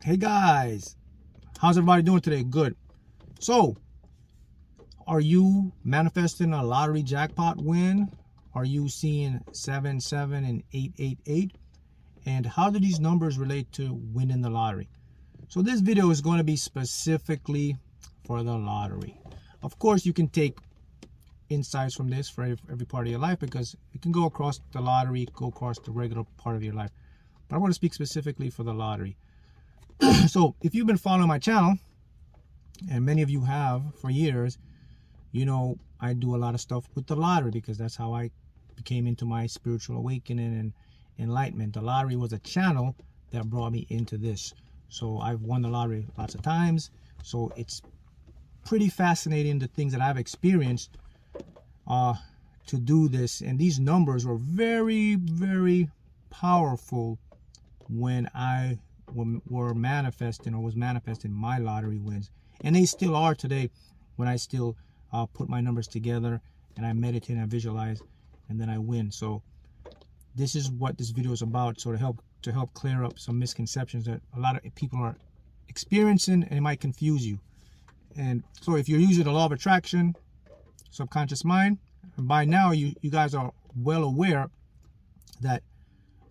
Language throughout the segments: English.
Hey guys, how's everybody doing today? Good. So, are you manifesting a lottery jackpot win? Are you seeing 7, and 8? And how do these numbers relate to winning the lottery? So this video is going to be specifically for the lottery. Of course, you can take insights from this for every part of your life, because it can go across the lottery, go across the regular part of your life. But I want to speak specifically for the lottery. So if you've been following my channel, and many of you have for years, you know I do a lot of stuff with the lottery, because that's how I became into my spiritual awakening and enlightenment. The lottery was a channel that brought me into this. So I've won the lottery lots of times. So it's pretty fascinating, the things that I've experienced to do this. And these numbers were very, very powerful when I were manifesting, or was manifesting my lottery wins. And they still are today, when I still put my numbers together and I meditate and I visualize, and then I win. So this is what this video is about, so to help clear up some misconceptions that a lot of people are experiencing, and it might confuse you. And so if you're using the law of attraction, subconscious mind, and by now you guys are well aware that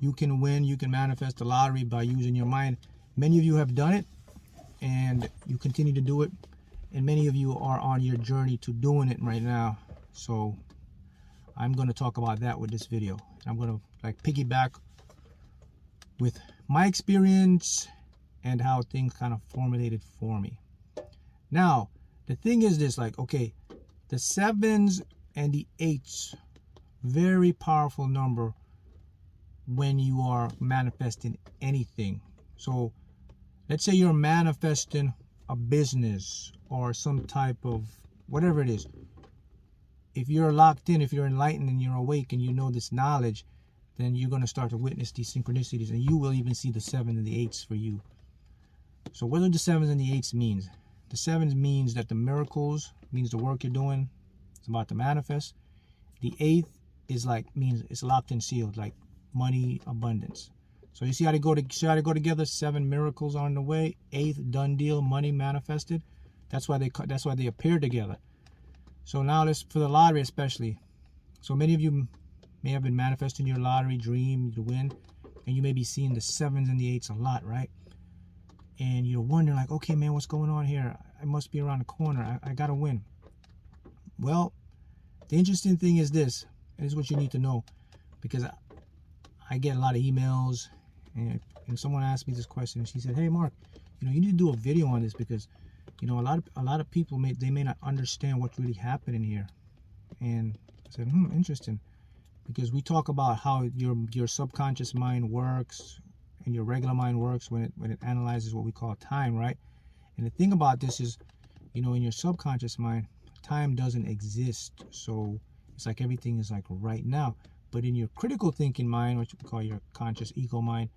you can win, you can manifest the lottery by using your mind. Many of you have done it, and you continue to do it, and many of you are on your journey to doing it right now. So I'm going to talk about that with this video. I'm going to like piggyback with my experience and how things kind of formulated for me. Now, the thing is this, like, okay, the 7s and the 8s, very powerful number when you are manifesting anything. So let's say you're manifesting a business or some type of whatever it is. If you're locked in, if you're enlightened and you're awake and you know this knowledge, then you're going to start to witness these synchronicities, and you will even see the 7s and the 8s for you. So what do the 7s and the 8s means? The 7s means that the miracles, means the work you're doing, it's about to manifest. The 8th is like, means it's locked and sealed, like money, abundance. So you see how they go together. 7 miracles on the way, 8th done deal, money manifested. That's why they appear together. So now let's, for the lottery especially. So many of you may have been manifesting your lottery dream to win, and you may be seeing the 7s and the 8s a lot, right? And you're wondering like, okay, man, what's going on here? I must be around the corner. I gotta win. Well, the interesting thing is this. This is what you need to know, because I get a lot of emails, and someone asked me this question, and she said, hey Mark, you need to do a video on this, because a lot of people may not understand what's really happening here. And I said, interesting, because we talk about how your subconscious mind works and your regular mind works when it analyzes what we call time, right? And the thing about this is, in your subconscious mind, time doesn't exist. So it's like everything is like right now. But in your critical thinking mind, which we call your conscious ego mind,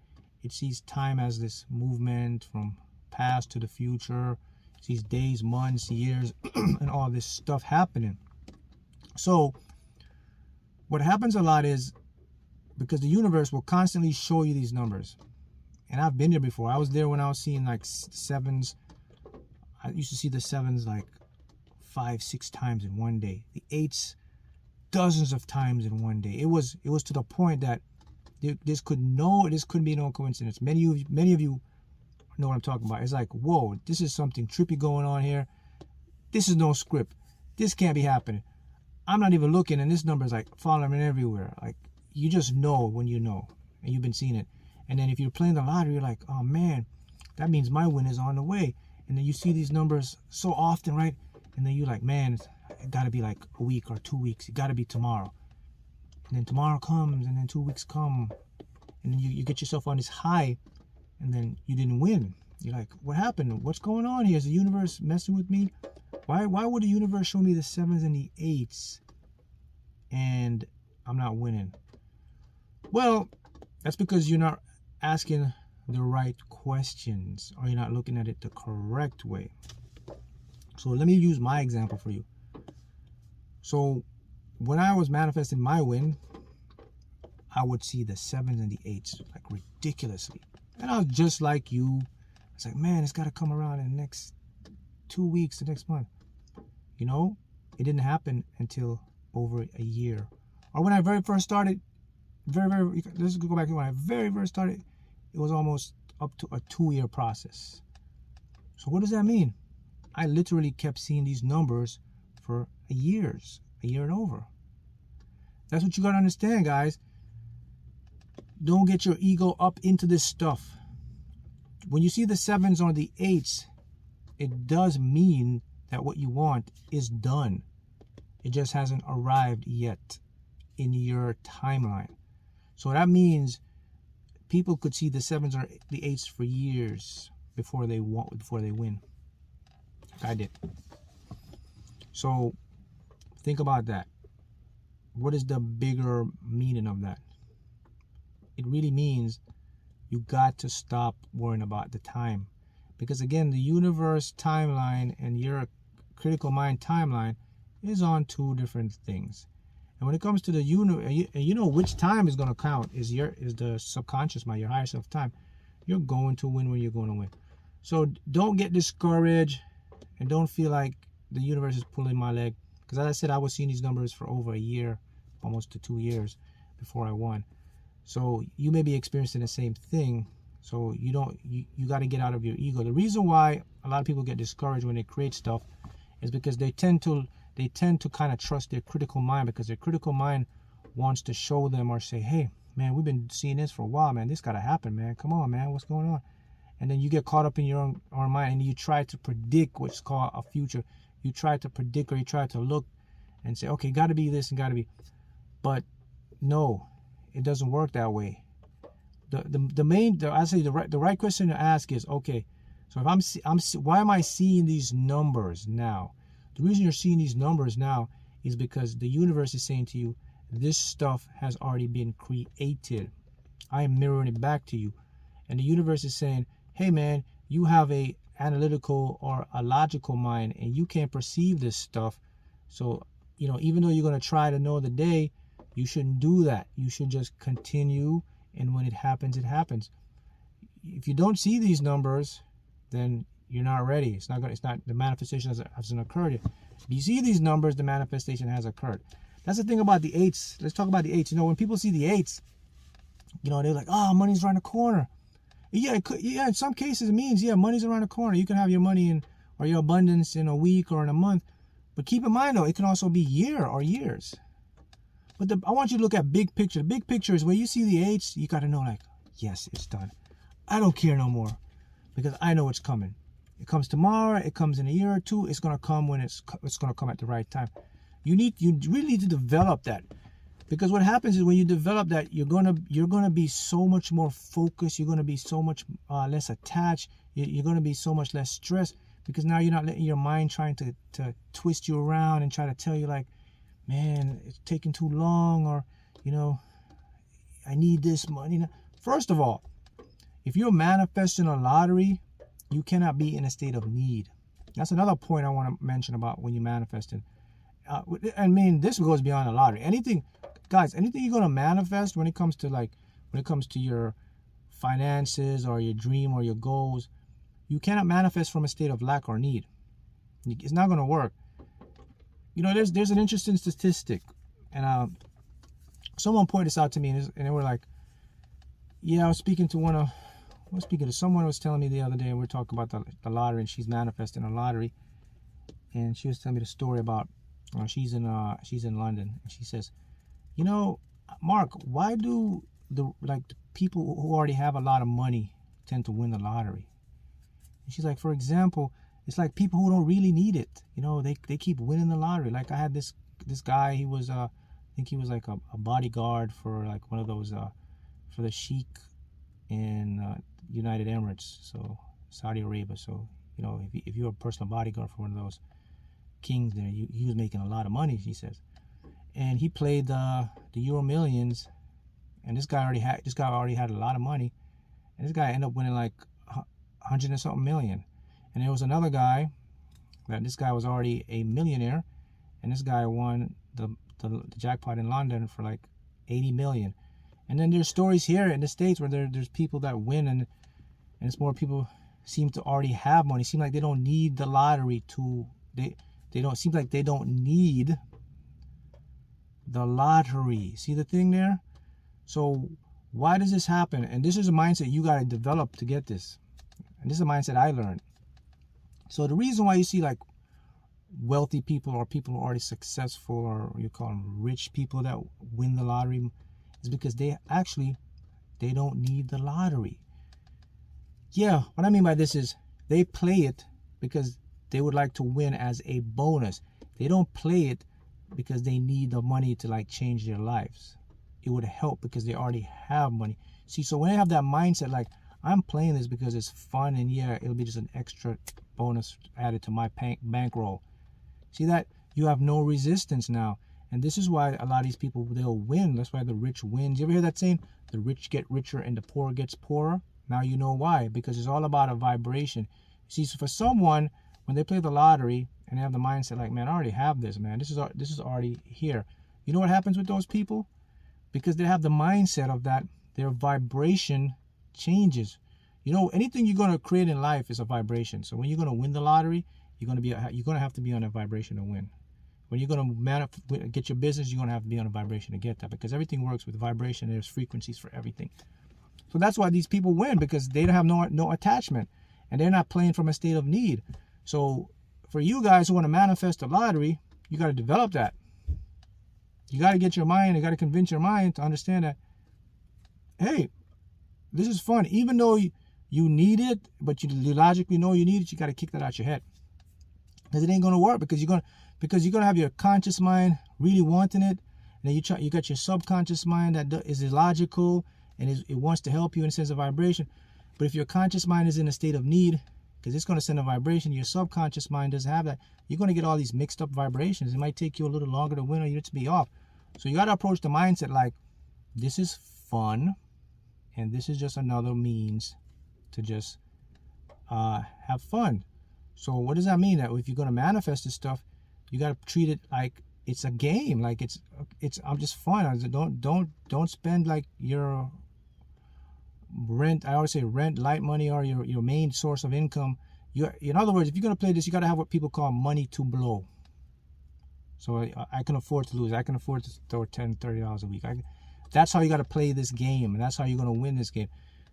it sees time as this movement from past to the future. It sees days, months, years, and all this stuff happening. So what happens a lot is, because the universe will constantly show you these numbers. And I've been there before. I was there when I was seeing like 7s. I used to see the 7s like 5-6 times in one day. The 8s, dozens of times in one day. It was to the point that this couldn't be no coincidence. Many of you know what I'm talking about. It's like, whoa, this is something trippy going on here. This is no script. This can't be happening. I'm not even looking, and this number is like following me everywhere. Like, you just know when you know, and you've been seeing it. And then if you're playing the lottery, you're like, oh man, that means my win is on the way. And then you see these numbers so often, right? And then you're like, man, it got to be like a week or 2 weeks. It got to be tomorrow. And then tomorrow comes, and then 2 weeks come. And then you get yourself on this high, and then you didn't win. You're like, what happened? What's going on here? Is the universe messing with me? Why would the universe show me the 7s and the 8s, and I'm not winning? Well, that's because you're not asking the right questions, or you're not looking at it the correct way. So let me use my example for you. So when I was manifesting my win, I would see the 7s and the 8s like ridiculously. And I was just like you. It's like, man, it's got to come around in the next 2 weeks, the next month. You know, it didn't happen until over a year. Or when I very first started, let's go back to when I very first started, it was almost up to a 2-year process. So what does that mean? I literally kept seeing these numbers for a year and over. That's what you got to understand, guys. Don't get your ego up into this stuff. When you see the 7s or the 8s, it does mean that what you want is done. It just hasn't arrived yet in your timeline. So that means people could see the 7s or the 8s for years before they win. Like I did. So think about that. What is the bigger meaning of that? It really means you got to stop worrying about the time. Because again, the universe timeline and your critical mind timeline is on 2 different things. And when it comes to the you know which time is going to count is the subconscious mind, your higher self time. You're going to win when you're going to win. So don't get discouraged and don't feel like the universe is pulling my leg. Because as I said, I was seeing these numbers for over a year, almost to 2 years before I won. So you may be experiencing the same thing. So you got to get out of your ego. The reason why a lot of people get discouraged when they create stuff is because they tend to kind of trust their critical mind, because their critical mind wants to show them or say, hey, man, we've been seeing this for a while, man. This got to happen, man. Come on, man. What's going on? And then you get caught up in your own mind and you try to predict what's called a future. You try to predict, or you try to look and say, okay, got to be this and got to be. But no, it doesn't work that way. The right question to ask is, okay, so if why am I seeing these numbers now? The reason you're seeing these numbers now is because the universe is saying to you, this stuff has already been created. I am mirroring it back to you. And the universe is saying, hey man, you have a analytical or a logical mind and you can't perceive this stuff. So, even though you're going to try to know the day, you shouldn't do that. You should just continue, and when it happens, it happens. If you don't see these numbers, then you're not ready. It's not the manifestation hasn't occurred yet. If you see these numbers, the manifestation has occurred. That's the thing about the 8s. Let's talk about the 8s. When people see the 8s, they're like, oh, money's around the corner. Yeah, in some cases it means, money's around the corner. You can have your money or your abundance in a week or in a month. But keep in mind, though, it can also be year or years. But I want you to look at big picture. The big picture is where you see the 8s, you got to know, like, yes, it's done. I don't care no more because I know it's coming. It comes tomorrow. It comes in a year or 2. It's going to come when it's going to come at the right time. You really need to develop that. Because what happens is when you develop that, you're gonna be so much more focused. You're gonna be so much less attached. You're gonna be so much less stressed, because now you're not letting your mind trying to twist you around and try to tell you like, man, it's taking too long, or I need this money. First of all, if you're manifesting a lottery, you cannot be in a state of need. That's another point I want to mention about when you're manifesting. This goes beyond the lottery. Anything you're gonna manifest when it comes to your finances or your dream or your goals, you cannot manifest from a state of lack or need. It's not gonna work. There's an interesting statistic, and someone pointed this out to me, and they were like, I was speaking to someone who was telling me the other day, and we were talking about the lottery, and she's manifesting a lottery, and she was telling me the story about she's in London, and she says, Mark, why do the people who already have a lot of money tend to win the lottery? And she's like, for example, it's like people who don't really need it. They keep winning the lottery. Like I had this guy, he was I think he was like a bodyguard for like one of those for the sheik in United Emirates, so Saudi Arabia. So if you're a personal bodyguard for one of those kings there, he was making a lot of money, she says. And he played the Euro Millions, and this guy already had a lot of money, and this guy ended up winning like 100 and something million. And there was another guy this guy was already a millionaire, and this guy won the jackpot in London for like 80 million. And then there's stories here in the States where there's people that win, and it's more people seem to already have money. Seem like they don't need the lottery to, they don't, seem like they don't need the lottery. See the thing there? So why does this happen? And this is a mindset you got to develop to get this. And this is a mindset I learned. So the reason why you see like wealthy people or people who are already successful, or you call them rich people that win the lottery, is because they don't need the lottery. Yeah, what I mean by this is they play it because they would like to win as a bonus. They don't play it because they need the money to like change their lives. It would help because they already have money. See, so when I have that mindset, like I'm playing this because it's fun, and yeah, it'll be just an extra bonus added to my bankroll. See that? You have no resistance now. And this is why a lot of these people, they'll win. That's why the rich wins. You ever hear that saying? The rich get richer and the poor gets poorer. Now you know why. Because it's all about a vibration. See, so for someone, when they play the lottery and they have the mindset like, man, I already have this, man. This is already here. You know what happens with those people? Because they have the mindset of that, their vibration changes. You know, anything you're going to create in life is a vibration. So when you're going to win the lottery, you're going to have to be on a vibration to win. When you're going to get your business, you're going to have to be on a vibration to get that, because everything works with vibration. There's frequencies for everything. So that's why these people win, because they don't have no attachment, and they're not playing from a state of need. So for you guys who want to manifest the lottery, you got to develop that. You got to get your mind, you got to convince your mind to understand that, hey, this is fun. Even though you need it, but you logically know you need it, you got to kick that out your head. Because it ain't going to work, because you're going to have your conscious mind really wanting it, and then you got your subconscious mind that is illogical, and it wants to help you in a sense of vibration. But if your conscious mind is in a state of need, because it's going to send a vibration, your subconscious mind doesn't have that, you're going to get all these mixed up vibrations. It might take you a little longer to win, or you to be off. So you got to approach the mindset like, this is fun, and this is just another means to just have fun. So what does that mean? That if you're going to manifest this stuff, you got to treat it like it's a game, like it's I'm just fun. Don't spend like your rent. I always say rent, light money, or your main source of income. In other words, if you're going to play this, you got to have what people call money to blow. So I can afford to lose. I can afford to throw $10, $30 a week. That's how you got to play this game, and that's how you're going to win this game.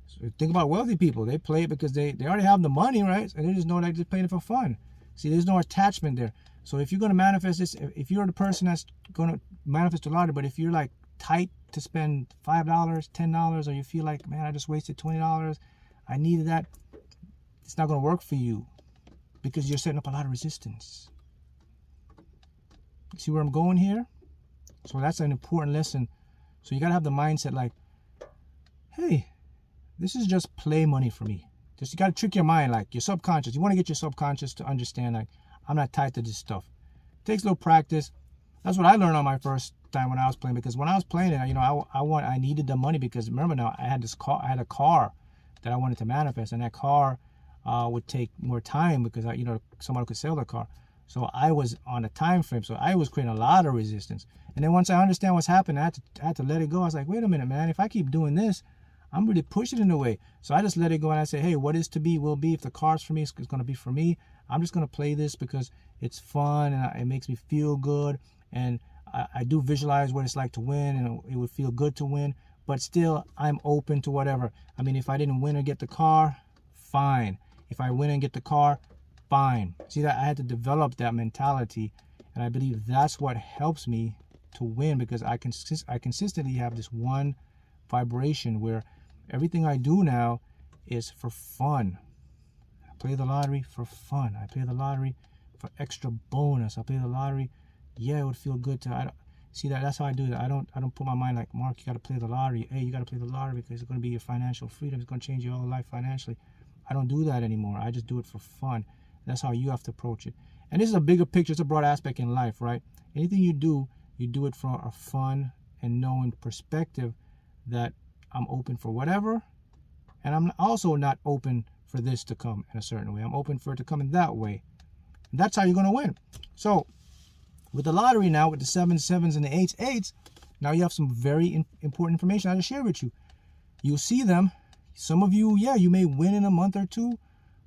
So think about wealthy people. They play it because they already have the money, right? And they just know they're just playing it for fun. See, there's no attachment there. So if you're going to manifest this, if you're the person that's going to manifest a lottery, but if you're like tight to spend $5, $10, or you feel like, man, I just wasted $20, I needed that, it's not going to work for you, because you're setting up a lot of resistance. See where I'm going here? So that's an important lesson. So you got to have the mindset like, hey, this is just play money for me. Just you got to trick your mind, like your subconscious. You want to get your subconscious to understand, like, I'm not tied to this stuff. It takes a little practice. That's what I learned on my first time when I was playing, because when I was playing it, you know, I needed the money, because remember now, I had a car that I wanted to manifest, and that car would take more time, because someone could sell the car. So I was on a time frame, so I was creating a lot of resistance. And then once I understand what's happening, I had to let it go. I was like, wait a minute, man, if I keep doing this, I'm really pushing it in a way. So I just let it go, and I say, hey, what is to be will be. If the car's for me, it's going to be for me. I'm just going to play this because it's fun, and it makes me feel good. And I do visualize what it's like to win, and it would feel good to win. But still, I'm open to whatever. I mean, if I didn't win or get the car, fine. If I win and get the car, fine. See, that I had to develop that mentality, and I believe that's what helps me to win, because I consistently have this one vibration where everything I do now is for fun. I play the lottery for fun. I play the lottery for extra bonus. I play the lottery, yeah, it would feel good to. See, that's how I do that. I don't put my mind like, Mark, you got to play the lottery. Hey, you got to play the lottery because it's going to be your financial freedom. It's going to change your whole life financially. I don't do that anymore. I just do it for fun. That's how you have to approach it. And this is a bigger picture. It's a broad aspect in life, right? Anything you do it for a fun and knowing perspective that I'm open for whatever. And I'm also not open for this to come in a certain way. I'm open for it to come in that way. And that's how you're going to win. So with the lottery now, with the 7s, 7s, and the 8s, 8s, now you have some very important information I just share with you. You'll see them. Some of you, yeah, you may win in a month or two,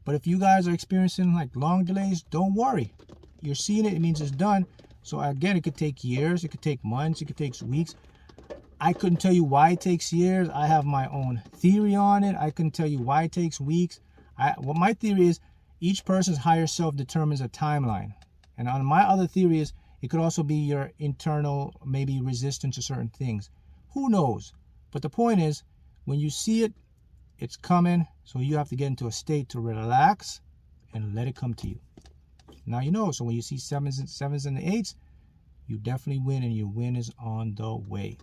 But if you guys are experiencing like long delays, don't worry. You're seeing it, it means it's done. So again, it could take years, it could take months, it could take weeks. I couldn't tell you why it takes years. I have my own theory on it. I couldn't tell you why it takes weeks. Well, my theory is each person's higher self determines a timeline. And on my other theory is it could also be your internal, maybe resistance to certain things. Who knows? But the point is, when you see it, it's coming. So you have to get into a state to relax and let it come to you. Now you know. So when you see sevens and eights, you definitely win, and your win is on the way.